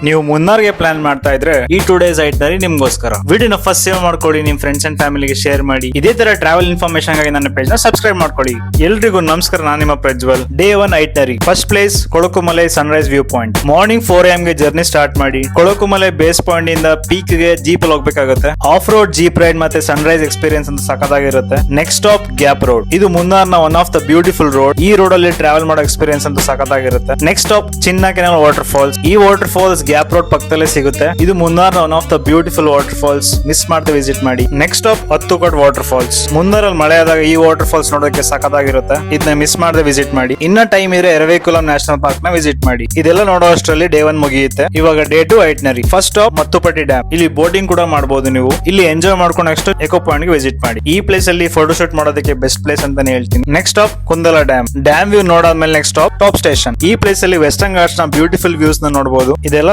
ನೀವು ಮುನ್ನಾರ್ಗೆ ಪ್ಲಾನ್ ಮಾಡ್ತಾ ಇದ್ರೆ ಈ 2 ಡೇಸ್ ಐಟ್ನರಿ ನಿಮ್ಗೋಸ್ಕರ. ವಿಡಿಯೋನ ಫಸ್ಟ್ ಸೇವ್ ಮಾಡ್ಕೊಳ್ಳಿ, ನಿಮ್ ಫ್ರೆಂಡ್ಸ್ ಅಂಡ್ ಫ್ಯಾಮಿಲಿಗೆ ಶೇರ್ ಮಾಡಿ. ಇದೇ ತರ ಟ್ರಾವೆಲ್ ಇನ್ಫಾರ್ಮೇಶನ್ ಗಾಗಿ ನನ್ನ ಪೇಜ್ ನ ಸಬ್ಸ್ಕ್ರೈಬ್ ಮಾಡ್ಕೊಳ್ಳಿ. ಎಲ್ರಿಗೂ ನಮಸ್ಕಾರ, ನಾನು ನಿಮ್ಮ Prajwal. Day 1 itinerary. First place Kolukkumalai sunrise view point. Morning 4 AM ಗೆ ಜರ್ನಿ ಸ್ಟಾರ್ಟ್ ಮಾಡಿ ಕೊಳಕುಮಲೈ ಬೇಸ್ ಪಾಯಿಂಟ್ ಇಂದ ಪೀಕ್ ಗೆ ಜೀಪ್ ಅಲ್ಲಿ ಹೋಗ್ಬೇಕಾಗುತ್ತೆ. ಆಫ್ ರೋಡ್ ಜೀಪ್ ರೈಡ್ ಮತ್ತೆ ಸನ್ರೈಸ್ ಎಕ್ಸ್ಪೀರಿಯನ್ಸ್ ಅಂತ ಸಖತ್ತಾಗಿರುತ್ತೆ. Next stop gap road. ಇದು ಮುನ್ನಾರ್ನ one of the beautiful road. ಈ ರೋಡ್ ಅಲ್ಲಿ ಟ್ರಾವೆಲ್ ಮಾಡೋ ಎಕ್ಸ್ಪೀರಿಯನ್ಸ್ ಅಂತ ಸಖತ್ತಾಗಿರುತ್ತೆ. Next stop Chinna canal waterfalls. ಈ ವಾಟರ್ ಫಾಲ್ಸ್ ಗ್ಯಾಪ್ ರೋಡ್ ಪಕ್ಕದಲ್ಲೇ ಸಿಗುತ್ತೆ. ಇದು ಮುನ್ನಾರ್ನ one of the beautiful waterfalls. Miss ಮಾಡದೆ ವಿಸಿಟ್ ಮಾಡಿ. Next stop Attukad waterfalls. ಮುನ್ನಾರಲ್ಲಿ ಮಳೆ ಆದಾಗ ಈ ವಾಟರ್ ಫಾಲ್ಸ್ ನೋಡೋಕೆ ಸಖತ್ತಾಗಿರುತ್ತೆ. ಇದನ್ನ ಮಿಸ್ ಮಾಡದೆ ವಿಸಿಟ್ ಮಾಡಿ. ಇನ್ನ ಟೈಮ್ ಇದ್ರೆ ಎರವೇಕುಲಂ ನ್ಯಾಷನಲ್ ಪಾರ್ಕ್ ನ ವಿಸಿಟ್ ಮಾಡಿ. ಇದೆಲ್ಲ ನೋಡೋ ಅಷ್ಟರಲ್ಲಿ ಡೇ 1 ಮುಗಿಯುತ್ತೆ. ಇವಾಗ day 2 itinerary. First stop Mattupetty dam. ಇಲ್ಲಿ ಬೋಟಿಂಗ್ ಕೂಡ ಮಾಡಬಹುದು ನೀವು. ಇಲ್ಲಿ ಎಂಜಾಯ್ ಮಾಡ್ಕೊಂಡು ನೆಕ್ಸ್ಟ್ ಎಕೋ ಪಾಯಿಂಟ್ ಗೆ ವಿಸಿಟ್ ಮಾಡಿ. ಈ ಪ್ಲೇಸ್ ಅಲ್ಲಿ ಫೋಟೋ ಶೂಟ್ ಮಾಡೋದಕ್ಕೆ ಬೆಸ್ಟ್ ಪ್ಲೇಸ್ ಅಂತಾನೆ ಹೇಳ್ತೀನಿ. Next stop Kundala dam. Dam view ನೋಡಾದ್ಮೇಲೆ ನೆಕ್ಸ್ಟ್ ಸ್ಟಾಪ್ ಟಾಪ್ ಸ್ಟೇಷನ್. ಈ ಪ್ಲೇಸ್ ಅಲ್ಲಿ ವೆಸ್ಟರ್ನ್ ಘಾಟ್ಸ್ ನ ಬ್ಯೂಟಿಫುಲ್ ವ್ಯೂಸ್ ನ ನೋಡಬಹುದು. ಇದೆಲ್ಲ